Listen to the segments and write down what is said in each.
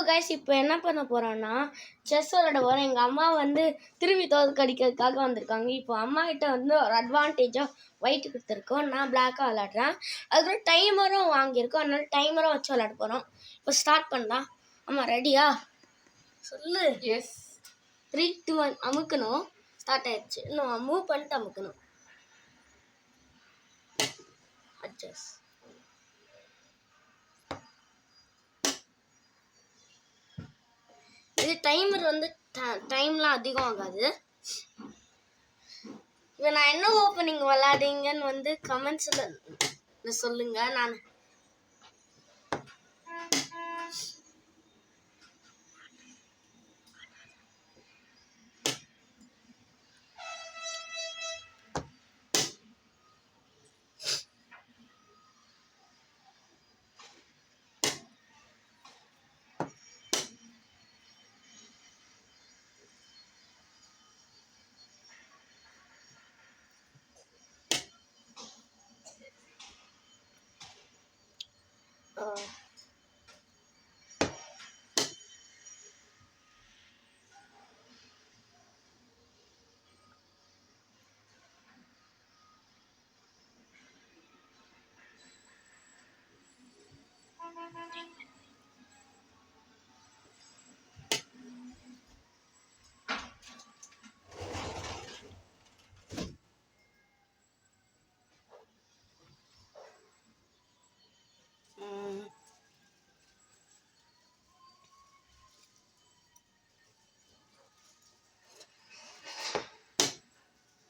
Guys, இப்போ என்ன பண்ண போகிறோன்னா செஸ் விளையாட போகிறோம். எங்கள் அம்மா வந்து திரும்பி தோற்கடிக்கிறதுக்காக வந்திருக்காங்க. இப்போ அம்மா கிட்ட வந்து ஒரு அட்வான்டேஜாக ஒயிட் கொடுத்துருக்கோம். நான் பிளாக்காக விளையாடுறேன். அதுக்கப்புறம் டைமரும் வாங்கியிருக்கோம். அதனால டைமரும் வச்சு விளையாட போகிறோம். இப்போ ஸ்டார்ட் பண்ணலாம். அம்மா ரெடியா? சொல்லு. எஸ். 3, 2, 1 அமுக்கணும். ஸ்டார்ட் ஆயிடுச்சு. இன்னும் மூவ் பண்ணிட்டு அமுக்கணும். அட்ஜஸ்ட். இது டைமர் வந்து டைம்லாம் அதிகம் ஆகாது. இப்போ நான் என்ன ஓப்பனிங் விளையாடுங்கன்னு வந்து கமெண்ட்ஸில் சொல்லுங்க. நான்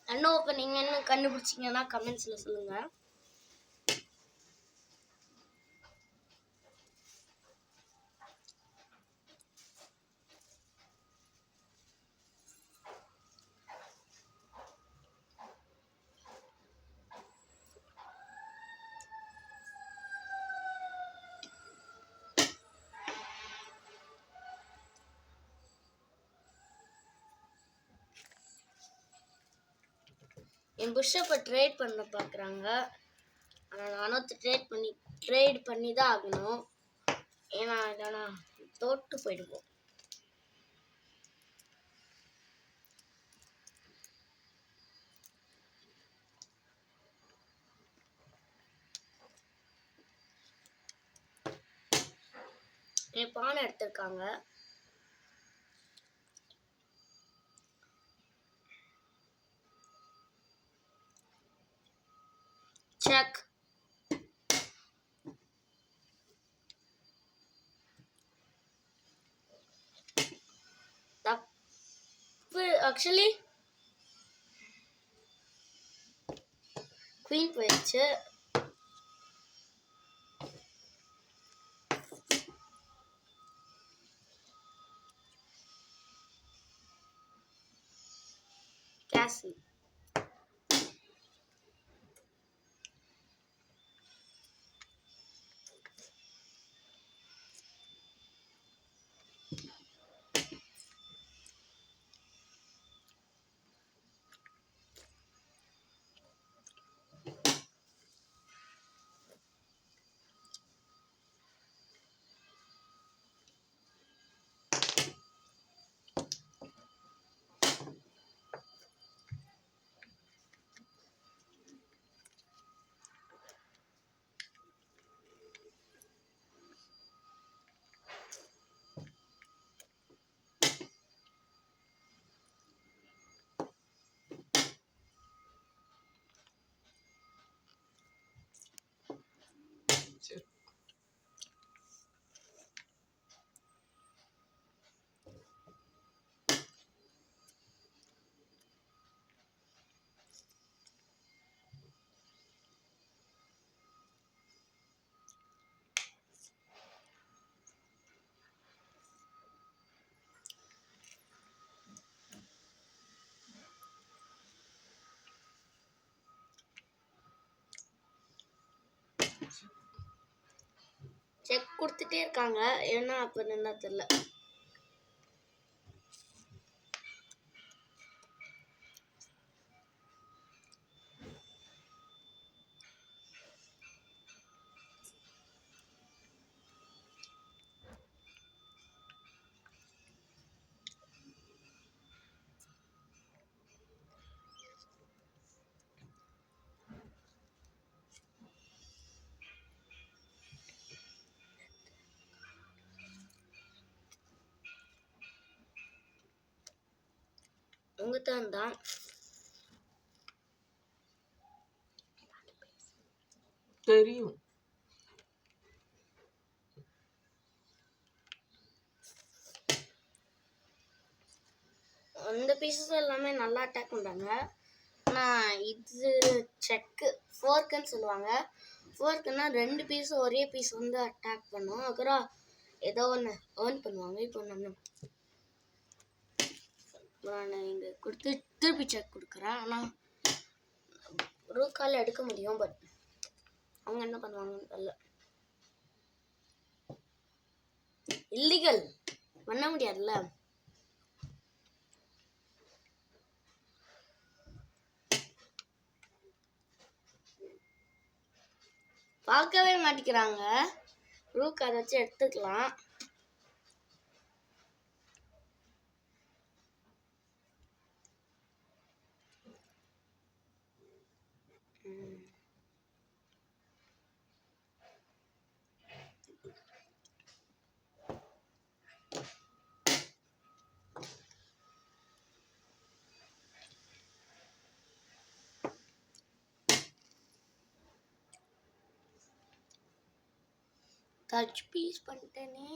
என்ன ஓப்பனிங்னு கண்டுபிடிச்சிங்கன்னா கமெண்ட்ஸில் சொல்லுங்கள். என் புஷ்ஷப்பை ட்ரேட் பண்ண பார்க்குறாங்க. ஆனால் நானும் ட்ரேட் பண்ணி தான் ஆகணும். ஏன்னா இல்லைனா தோற்று போயிடுவோம். என் பானை எடுத்திருக்காங்க. செக். தப்பு. ஆக்சுவலி குயின் போயிடுச்சு. கேசில். செக் கொடுத்துட்டே இருக்காங்க. ஏன்னா அப்போ என்ன தெரியல. உங்க டர்ன் தான். தெரியும். அந்த பீசஸ் எல்லாமே நல்லா அட்டாக் பண்ணுறாங்க. ஆனால் இது செக்கு ஃபோர்க்குன்னு சொல்லுவாங்க. ஃபோர்க்குன்னா 2 பீஸ் ஒரே பீஸ் வந்து அட்டாக் பண்ணும். அப்புறம் ஏதோ ஒன்று ஏர்ன் பண்ணுவாங்க. இப்போ நான் இங்கே கொடுத்து திருப்பி செக் கொடுக்குறேன். ஆனால் ரூக்கால் எடுக்க முடியும். பட் அவங்க என்ன பண்ணுவாங்கன்னு தெரியல. இல்லீகல் பண்ண முடியாதுல்ல. பார்க்கவே மாட்டேங்கிறாங்க. ரூக் அதை வச்சு எடுத்துக்கலாம். Touch piece பண்ணிட்டேனே.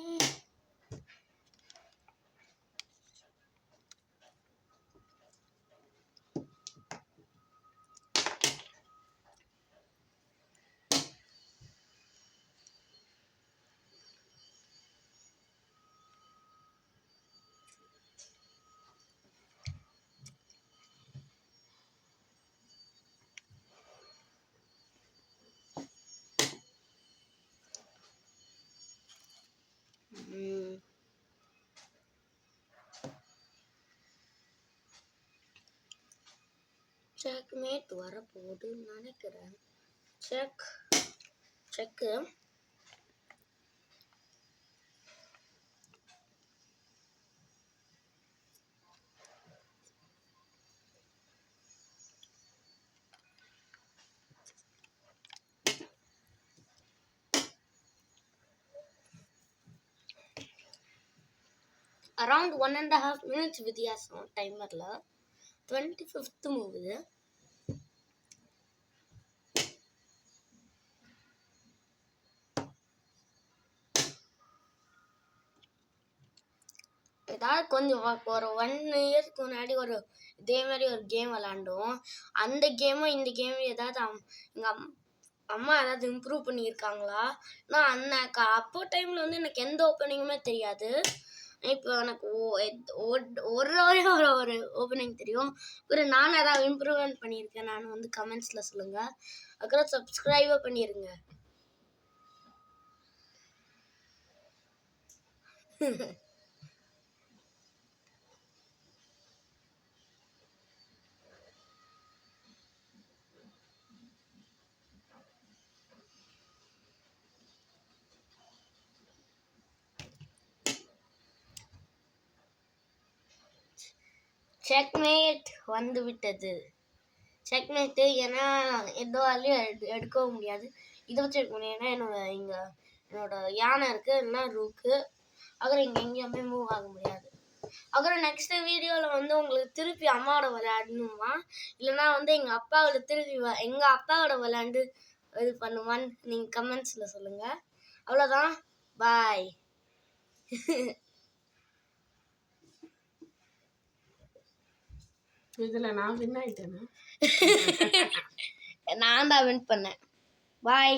செக்மேட் வரப்போகுதுன்னு நினைக்கிறேன். செக்கு அரௌண்ட் 1.5 minutes வித்தியாசம் டைமரில். 25th மூவ் இது. ஏதாவது கொஞ்சம் ஒரு 1 இயர்க்கு முன்னாடி இதே மாதிரி ஒரு கேம் விளாண்டோம். அந்த கேமும் இந்த கேமும் ஏதாவது எங்கள் அம்மா ஏதாவது இம்ப்ரூவ் பண்ணியிருக்காங்களா? நான் அப்போ டைமில் வந்து எனக்கு எந்த ஓப்பனிங்குமே தெரியாது. இப்போ எனக்கு ஒரு ஓப்பனிங் தெரியும். அப்புறம் நான் ஏதாவது இம்ப்ரூவ்மெண்ட் பண்ணியிருக்கேன் நான் வந்து கமெண்ட்ஸில் சொல்லுங்கள். அப்புறம் சப்ஸ்கிரைபும் பண்ணிடுங்க. செக்மேட் வந்து விட்டது. செக்மேட்டு ஏன்னா எந்த வேலையும் எடுக்கவும் முடியாது. இதை வச்சு எடுக்க முடியும். ஏன்னா என்னோட யானை இருக்குது, இல்லைன்னா ரூக்கு. அப்புறம் இங்கே எங்கேயுமே மூவ் ஆக முடியாது. அப்புறம் நெக்ஸ்ட் வீடியோவில் வந்து உங்களுக்கு திருப்பி அம்மாவோட விளையாடணுமா, இல்லைன்னா வந்து எங்கள் அப்பாவோட விளையாண்டு இது பண்ணுவான்னு நீங்கள் கமெண்ட்ஸில் சொல்லுங்கள். அவ்வளோதான். பாய். இதில் நான் வின் ஆயிட்டேனா? நான் தான் வின் பண்ணேன். பாய்.